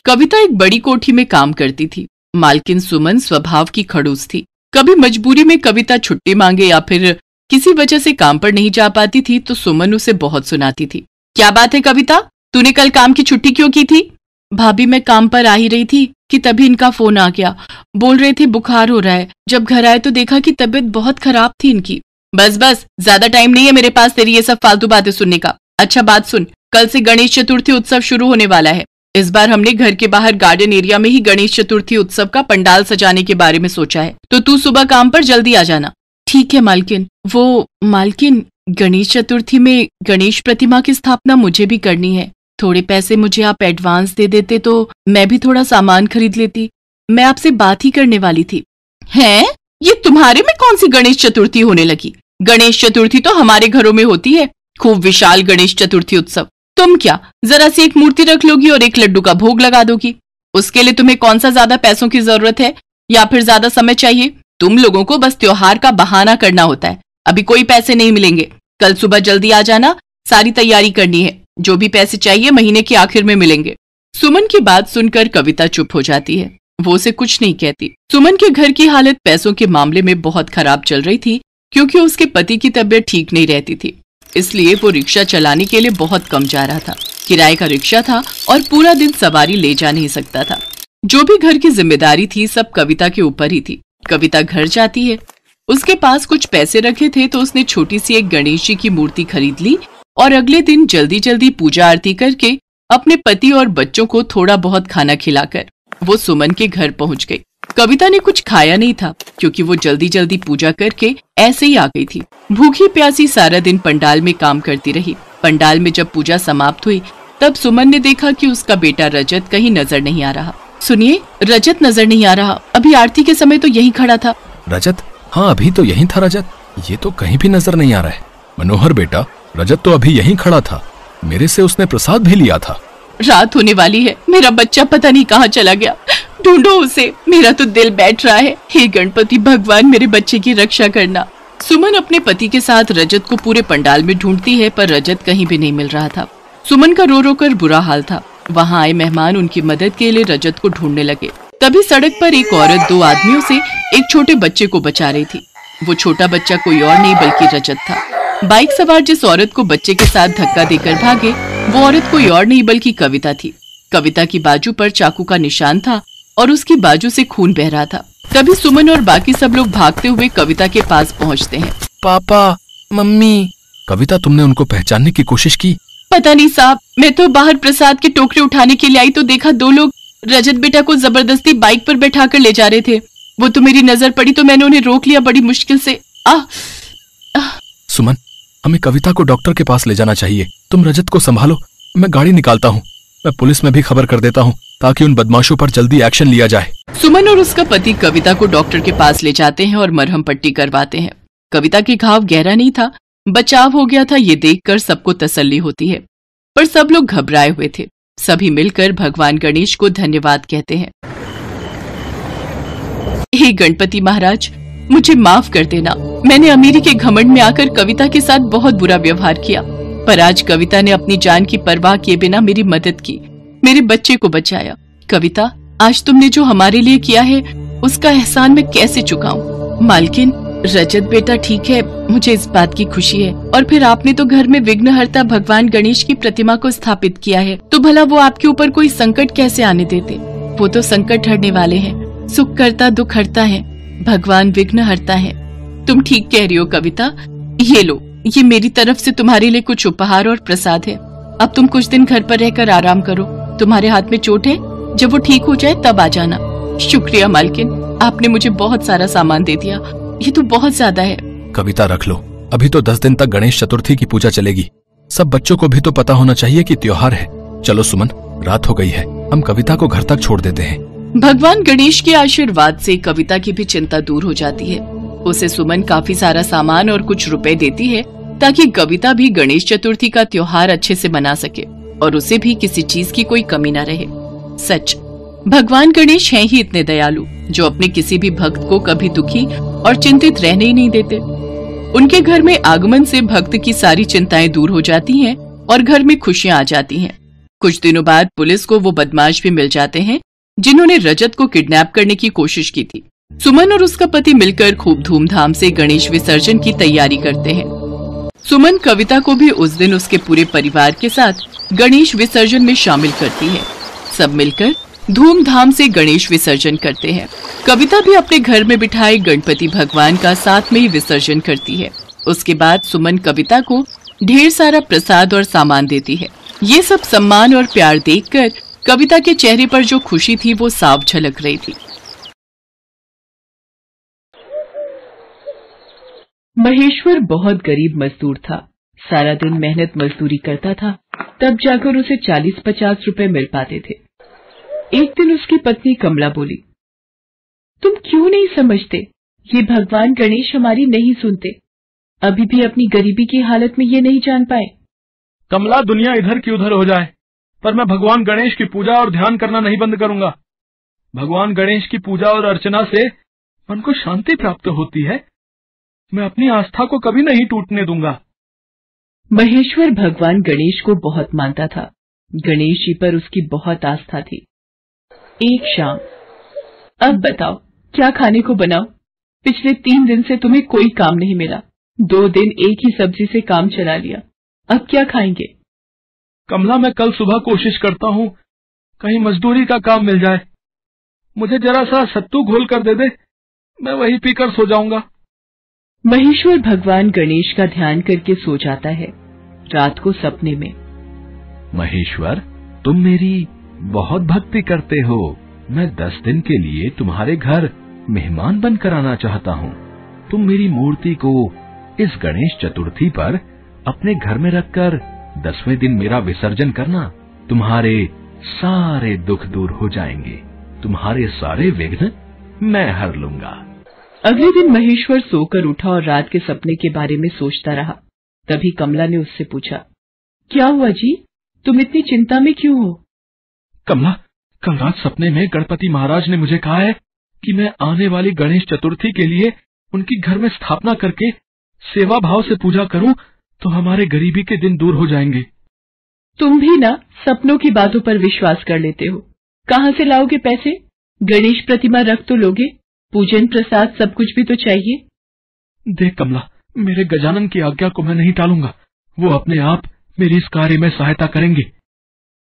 कविता एक बड़ी कोठी में काम करती थी। मालकिन सुमन स्वभाव की खड़ूस थी। कभी मजबूरी में कविता छुट्टी मांगे या फिर किसी वजह से काम पर नहीं जा पाती थी तो सुमन उसे बहुत सुनाती थी। क्या बात है कविता, तूने कल काम की छुट्टी क्यों की थी? भाभी मैं काम पर आ ही रही थी कि तभी इनका फोन आ गया। बोल रहे थे बुखार हो रहा है। जब घर आए तो देखा कि तबीयत बहुत खराब थी इनकी। बस बस, ज्यादा टाइम नहीं है मेरे पास तेरी ये सब फालतू बातें सुनने का। अच्छा बात सुन, कल से गणेश चतुर्थी उत्सव शुरू होने वाला है। इस बार हमने घर के बाहर गार्डन एरिया में ही गणेश चतुर्थी उत्सव का पंडाल सजाने के बारे में सोचा है, तो तू सुबह काम पर जल्दी आ जाना। ठीक है मालकिन। वो मालकिन, गणेश चतुर्थी में गणेश प्रतिमा की स्थापना मुझे भी करनी है। थोड़े पैसे मुझे आप एडवांस दे देते तो मैं भी थोड़ा सामान खरीद लेती। मैं आपसे बात ही करने वाली थी। हैं? ये तुम्हारे में कौन सी गणेश चतुर्थी होने लगी? गणेश चतुर्थी तो हमारे घरों में होती है, खूब विशाल गणेश चतुर्थी उत्सव। तुम क्या जरा सी एक मूर्ति रख लोगी और एक लड्डू का भोग लगा दोगी? उसके लिए तुम्हें कौन सा ज्यादा पैसों की जरूरत है या फिर ज्यादा समय चाहिए? तुम लोगों को बस त्योहार का बहाना करना होता है। अभी कोई पैसे नहीं मिलेंगे। कल सुबह जल्दी आ जाना, सारी तैयारी करनी है। जो भी पैसे चाहिए महीने के आखिर में मिलेंगे। सुमन की बात सुनकर कविता चुप हो जाती है। वो उसे कुछ नहीं कहती। सुमन के घर की हालत पैसों के मामले में बहुत खराब चल रही थी क्योंकि उसके पति की तबीयत ठीक नहीं रहती थी। इसलिए वो रिक्शा चलाने के लिए बहुत कम जा रहा था। किराए का रिक्शा था और पूरा दिन सवारी ले जा नहीं सकता था। जो भी घर की जिम्मेदारी थी सब कविता के ऊपर ही थी। कविता घर जाती है। उसके पास कुछ पैसे रखे थे तो उसने छोटी सी एक गणेश जी की मूर्ति खरीद ली और अगले दिन जल्दी जल्दी पूजा आरती करके अपने पति और बच्चों को थोड़ा बहुत खाना खिलाकर वो सुमन के घर पहुंच गई। कविता ने कुछ खाया नहीं था क्योंकि वो जल्दी जल्दी पूजा करके ऐसे ही आ गई थी। भूखी प्यासी सारा दिन पंडाल में काम करती रही। पंडाल में जब पूजा समाप्त हुई तब सुमन ने देखा कि उसका बेटा रजत कहीं नजर नहीं आ रहा। सुनिए, रजत नजर नहीं आ रहा। अभी आरती के समय तो यहीं खड़ा था। रजत? हाँ, अभी तो यहीं था रजत। ये तो कहीं भी नजर नहीं आ रहा है। मनोहर बेटा, रजत तो अभी यहीं खड़ा था। मेरे से उसने प्रसाद भी लिया था। रात होने वाली है, मेरा बच्चा पता नहीं कहाँ चला गया। ढूंढो उसे, मेरा तो दिल बैठ रहा है। हे गणपति भगवान, मेरे बच्चे की रक्षा करना। सुमन अपने पति के साथ रजत को पूरे पंडाल में ढूंढती है पर रजत कहीं भी नहीं मिल रहा था। सुमन का रो रो कर बुरा हाल था। वहाँ आए मेहमान उनकी मदद के लिए रजत को ढूंढने लगे। तभी सड़क पर एक औरत दो आदमियों से एक छोटे बच्चे को बचा रही थी। वो छोटा बच्चा कोई और नहीं बल्कि रजत था। बाइक सवार जिस औरत को बच्चे के साथ धक्का देकर भागे वो औरत कोई और नहीं बल्कि कविता थी। कविता की बाजू पर चाकू का निशान था और उसकी बाजू से खून बह रहा था। तभी सुमन और बाकी सब लोग भागते हुए कविता के पास पहुंचते हैं। पापा, मम्मी। कविता, तुमने उनको पहचानने की कोशिश की? पता नहीं साहब, मैं तो बाहर प्रसाद की टोकरी उठाने के लिए आई तो देखा दो लोग रजत बेटा को जबरदस्ती बाइक पर बैठा कर ले जा रहे थे। वो तो मेरी नजर पड़ी तो मैंने उन्हें रोक लिया बड़ी मुश्किल से। सुमन, हमें कविता को डॉक्टर के पास ले जाना चाहिए। तुम रजत को संभालो, मैं गाड़ी निकालता हूँ। मैं पुलिस में भी खबर कर देता हूँ ताकि उन बदमाशों पर जल्दी एक्शन लिया जाए। सुमन और उसका पति कविता को डॉक्टर के पास ले जाते हैं और मरहम पट्टी करवाते हैं। कविता के घाव गहरा नहीं था, बचाव हो गया था। ये देखकर सबको तसल्ली होती है, पर सब लोग घबराए हुए थे। सभी मिलकर भगवान गणेश को धन्यवाद कहते हैं। हे गणपति महाराज, मुझे माफ कर देना। मैंने अमीरी के घमंड में आकर कविता के साथ बहुत बुरा व्यवहार किया, पर आज कविता ने अपनी जान की परवाह किए बिना मेरी मदद की, मेरे बच्चे को बचाया। कविता, आज तुमने जो हमारे लिए किया है उसका एहसान मैं कैसे चुकाऊं? मालकिन, रजत बेटा ठीक है, मुझे इस बात की खुशी है। और फिर आपने तो घर में विघ्नहर्ता भगवान गणेश की प्रतिमा को स्थापित किया है, तो भला वो आपके ऊपर कोई संकट कैसे आने देते? वो तो संकट हरने वाले हैं, सुख करता दुख हरता है, भगवान विघ्नहर्ता है। तुम ठीक कह रही हो कविता। ये लो, ये मेरी तरफ से तुम्हारे लिए कुछ उपहार और प्रसाद है। अब तुम कुछ दिन घर पर रहकर आराम करो। तुम्हारे हाथ में चोट है, जब वो ठीक हो जाए तब आ जाना। शुक्रिया मालकिन, आपने मुझे बहुत सारा सामान दे दिया। ये तो बहुत ज्यादा है। कविता, रख लो। अभी तो 10 दिन तक गणेश चतुर्थी की पूजा चलेगी। सब बच्चों को भी तो पता होना चाहिए कि त्योहार है। चलो सुमन, रात हो गई है, हम कविता को घर तक छोड़ देते हैं। भगवान गणेश के आशीर्वाद से कविता की भी चिंता दूर हो जाती है। उसे सुमन काफी सारा सामान और कुछ रुपए देती है ताकि कविता भी गणेश चतुर्थी का त्योहार अच्छे से मना सके और उसे भी किसी चीज की कोई कमी न रहे। सच, भगवान गणेश हैं ही इतने दयालु जो अपने किसी भी भक्त को कभी दुखी और चिंतित रहने ही नहीं देते। उनके घर में आगमन से भक्त की सारी चिंताएं दूर हो जाती हैं और घर में खुशियां आ जाती हैं। कुछ दिनों बाद पुलिस को वो बदमाश भी मिल जाते हैं जिन्होंने रजत को किडनैप करने की कोशिश की थी। सुमन और उसका पति मिलकर खूब धूमधाम से गणेश विसर्जन की तैयारी करते हैं। सुमन कविता को भी उस दिन उसके पूरे परिवार के साथ गणेश विसर्जन में शामिल करती है। सब मिलकर धूमधाम से गणेश विसर्जन करते हैं। कविता भी अपने घर में बिठाए गणपति भगवान का साथ में ही विसर्जन करती है। उसके बाद सुमन कविता को ढेर सारा प्रसाद और सामान देती है। ये सब सम्मान और प्यार देखकर कविता के चेहरे पर जो खुशी थी वो साफ झलक रही थी। महेश्वर बहुत गरीब मजदूर था। सारा दिन मेहनत मजदूरी करता था, तब जाकर उसे 40-50 रुपए मिल पाते थे। एक दिन उसकी पत्नी कमला बोली, तुम क्यों नहीं समझते, ये भगवान गणेश हमारी नहीं सुनते। अभी भी अपनी गरीबी की हालत में ये नहीं जान पाए। कमला, दुनिया इधर की उधर हो जाए, पर मैं भगवान गणेश की पूजा और ध्यान करना नहीं बंद करूंगा। भगवान गणेश की पूजा और अर्चना से मन को शांति प्राप्त होती है। मैं अपनी आस्था को कभी नहीं टूटने दूंगा। महेश्वर भगवान गणेश को बहुत मानता था। गणेश जी पर उसकी बहुत आस्था थी। एक शाम, अब बताओ क्या खाने को बनाओ। पिछले 3 दिन से तुम्हें कोई काम नहीं मिला। 2 दिन एक ही सब्जी से काम चला लिया। अब क्या खाएंगे? कमला, मैं कल सुबह कोशिश करता हूँ कहीं मजदूरी का काम मिल जाए। मुझे जरा सा सत्तू घोल कर दे दे, मैं वही पीकर सो जाऊंगा। महेश्वर भगवान गणेश का ध्यान करके सो जाता है। रात को सपने में, महेश्वर, तुम मेरी बहुत भक्ति करते हो। मैं 10 दिन के लिए तुम्हारे घर मेहमान बनकर आना चाहता हूँ। तुम मेरी मूर्ति को इस गणेश चतुर्थी पर अपने घर में रखकर 10वें दिन मेरा विसर्जन करना। तुम्हारे सारे दुख दूर हो जाएंगे। तुम्हारे सारे विघ्न मैं हर लूंगा। अगले दिन महेश्वर सोकर उठा और रात के सपने के बारे में सोचता रहा। तभी कमला ने उससे पूछा, क्या हुआ जी, तुम इतनी चिंता में क्यों हो? कमला, कल रात सपने में गणपति महाराज ने मुझे कहा है कि मैं आने वाली गणेश चतुर्थी के लिए उनकी घर में स्थापना करके सेवा भाव से पूजा करूं तो हमारे गरीबी के दिन दूर हो जाएंगे। तुम भी ना सपनों की बातों पर विश्वास कर लेते हो। कहाँ से लाओगे पैसे? गणेश प्रतिमा रख तो लोगे, पूजन प्रसाद सब कुछ भी तो चाहिए। देख कमला, मेरे गजानन की आज्ञा को मैं नहीं टालूंगा। वो अपने आप मेरी इस कार्य में सहायता करेंगे।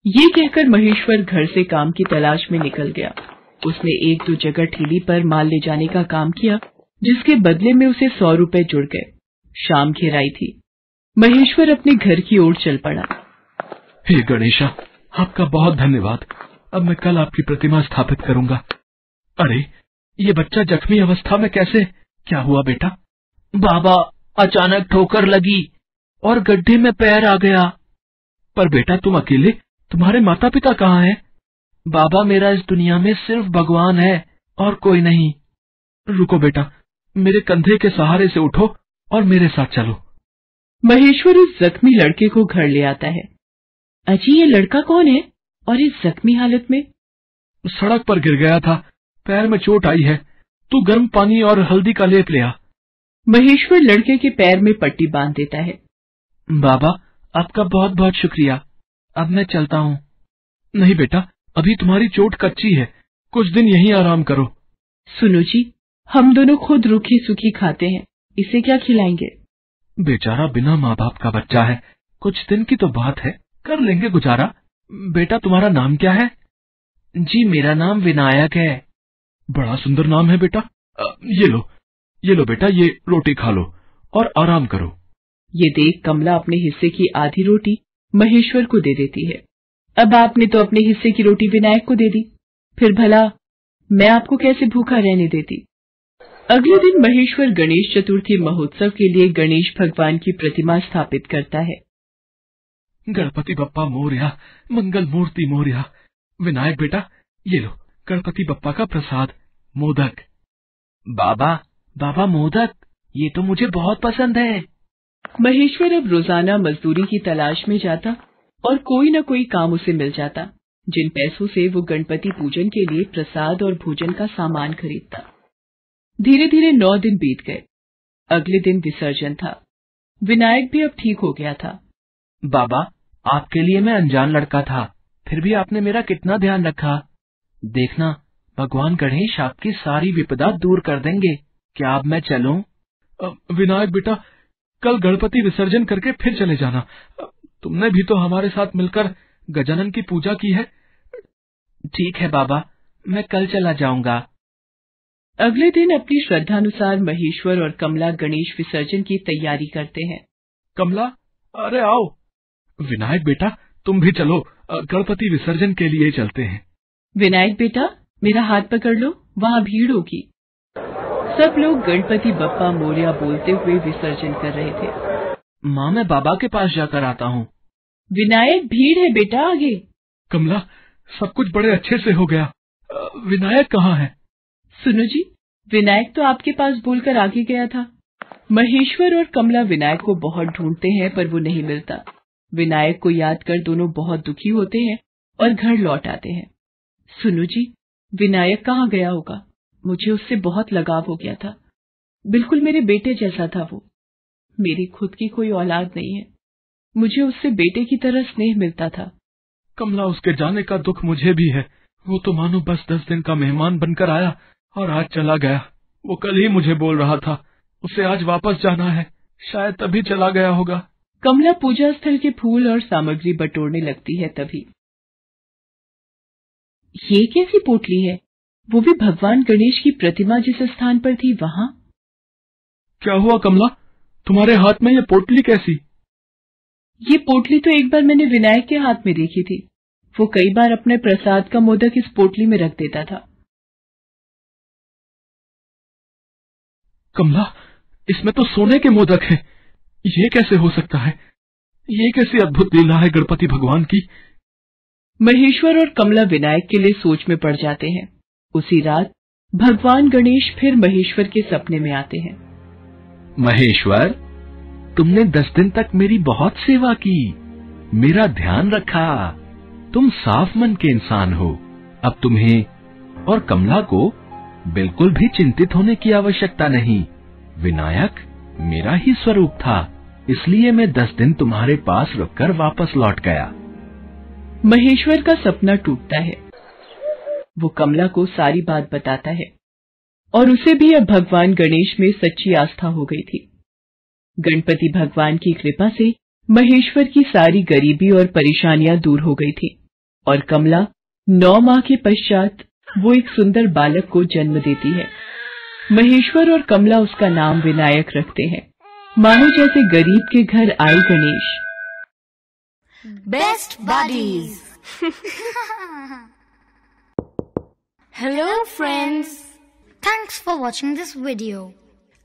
ये कहकर महेश्वर घर से काम की तलाश में निकल गया। उसने 1-2 जगह ठेली पर माल ले जाने का काम किया, जिसके बदले में उसे 100 रुपए जुड़ गए। शाम घेर आई थी। महेश्वर अपने घर की ओर चल पड़ा। हे गणेशा, आपका बहुत धन्यवाद। अब मैं कल आपकी प्रतिमा स्थापित करूंगा। अरे, ये बच्चा जख्मी अवस्था में कैसे? क्या हुआ बेटा? बाबा, अचानक ठोकर लगी और गड्ढे में पैर आ गया। पर बेटा, तुम अकेले? तुम्हारे माता पिता कहाँ हैं? बाबा, मेरा इस दुनिया में सिर्फ भगवान है और कोई नहीं। रुको बेटा, मेरे कंधे के सहारे से उठो और मेरे साथ चलो। महेश्वर उस जख्मी लड़के को घर ले आता है। अजी, ये लड़का कौन है और इस जख्मी हालत में? सड़क पर गिर गया था, पैर में चोट आई है। तू गर्म पानी और हल्दी का लेप ले आ। महेश्वर लड़के के पैर में पट्टी बांध देता है। बाबा, आपका बहुत बहुत शुक्रिया। अब मैं चलता हूँ। नहीं बेटा, अभी तुम्हारी चोट कच्ची है, कुछ दिन यहीं आराम करो। सुनो जी, हम दोनों खुद रूखी सूखी खाते हैं, इसे क्या खिलाएंगे? बेचारा बिना माँ बाप का बच्चा है, कुछ दिन की तो बात है, कर लेंगे गुजारा। बेटा, तुम्हारा नाम क्या है? जी, मेरा नाम विनायक है। बड़ा सुंदर नाम है बेटा। ये लो बेटा, ये रोटी खा लो और आराम करो। ये देख कमला अपने हिस्से की आधी रोटी महेश्वर को दे देती है। अब आपने तो अपने हिस्से की रोटी विनायक को दे दी, फिर भला मैं आपको कैसे भूखा रहने देती। अगले दिन महेश्वर गणेश चतुर्थी महोत्सव के लिए गणेश भगवान की प्रतिमा स्थापित करता है। गणपति बप्पा मोरया, मंगल मूर्ति मोरया। विनायक बेटा, ये लो गणपति बप्पा का प्रसाद, मोदक। बाबा मोदक, ये तो मुझे बहुत पसंद है। महेश्वर अब रोजाना मजदूरी की तलाश में जाता और कोई न कोई काम उसे मिल जाता, जिन पैसों से वो गणपति पूजन के लिए प्रसाद और भोजन का सामान खरीदता। धीरे धीरे 9 दिन बीत गए। अगले दिन विसर्जन था। विनायक भी अब ठीक हो गया था। बाबा, आपके लिए मैं अनजान लड़का था, फिर भी आपने मेरा कितना ध्यान रखा। देखना, भगवान गणेश आपकी सारी विपदा दूर कर देंगे। क्या अब मैं चलूं? विनायक बेटा, कल गणपति विसर्जन करके फिर चले जाना। तुमने भी तो हमारे साथ मिलकर गजानन की पूजा की है। ठीक है बाबा, मैं कल चला जाऊंगा। अगले दिन अपनी श्रद्धानुसार महेश्वर और कमला गणेश विसर्जन की तैयारी करते हैं। कमला, अरे आओ। विनायक बेटा, तुम भी चलो, गणपति विसर्जन के लिए चलते हैं। विनायक बेटा, मेरा हाथ पकड़ लो, वहाँ भीड़ होगी। सब लोग गणपति बप्पा मोरया बोलते हुए विसर्जन कर रहे थे। माँ, मैं बाबा के पास जाकर आता हूँ। विनायक, भीड़ है बेटा आगे। कमला, सब कुछ बड़े अच्छे से हो गया। विनायक कहाँ है? सुनो जी, विनायक तो आपके पास बोलकर आगे गया था। महेश्वर और कमला विनायक को बहुत ढूंढते हैं पर वो नहीं मिलता। विनायक को याद कर दोनों बहुत दुखी होते हैं और घर लौट आते हैं। सुनो जी, विनायक कहाँ गया होगा? मुझे उससे बहुत लगाव हो गया था। बिल्कुल मेरे बेटे जैसा था वो। मेरी खुद की कोई औलाद नहीं है, मुझे उससे बेटे की तरह स्नेह मिलता था। कमला, उसके जाने का दुख मुझे भी है। वो तो मानो बस 10 दिन का मेहमान बनकर आया और आज चला गया। वो कल ही मुझे बोल रहा था उसे आज वापस जाना है, शायद तभी चला गया होगा। कमला पूजा स्थल के फूल और सामग्री बटोरने लगती है। तभी ये कैसी पोटली है? वो भी भगवान गणेश की प्रतिमा जिस स्थान पर थी वहाँ। क्या हुआ कमला, तुम्हारे हाथ में ये पोटली कैसी? ये पोटली तो एक बार मैंने विनायक के हाथ में देखी थी। वो कई बार अपने प्रसाद का मोदक इस पोटली में रख देता था। कमला, इसमें तो सोने के मोदक है। ये कैसे हो सकता है? ये कैसी अद्भुत लीला है गणपति भगवान की। महेश्वर और कमला विनायक के लिए सोच में पड़ जाते हैं। उसी रात भगवान गणेश फिर महेश्वर के सपने में आते हैं। महेश्वर, तुमने 10 दिन तक मेरी बहुत सेवा की, मेरा ध्यान रखा। तुम साफ मन के इंसान हो। अब तुम्हें और कमला को बिल्कुल भी चिंतित होने की आवश्यकता नहीं। विनायक मेरा ही स्वरूप था, इसलिए मैं 10 दिन तुम्हारे पास रुककर वापस लौट गया। महेश्वर का सपना टूटता है। वो कमला को सारी बात बताता है और उसे भी अब भगवान गणेश में सच्ची आस्था हो गई थी। गणपति भगवान की कृपा से महेश्वर की सारी गरीबी और परेशानियां दूर हो गई थी और कमला 9 माह के पश्चात वो एक सुंदर बालक को जन्म देती है। महेश्वर और कमला उसका नाम विनायक रखते हैं, मानो जैसे गरीब के घर आए Ganesh. Best buddies. Hello friends, thanks for watching this video.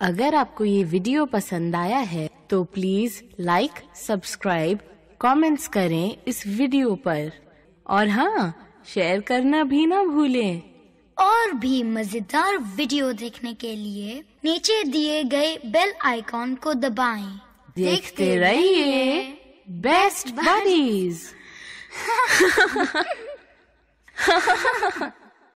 अगर आपको ये वीडियो पसंद आया है तो प्लीज लाइक, सब्सक्राइब, कमेंट्स करें इस वीडियो पर और हाँ, शेयर करना भी ना भूलें। और भी मजेदार वीडियो देखने के लिए नीचे दिए गए बेल आइकॉन को दबाएं। देखते रहिए बेस्ट बडीज।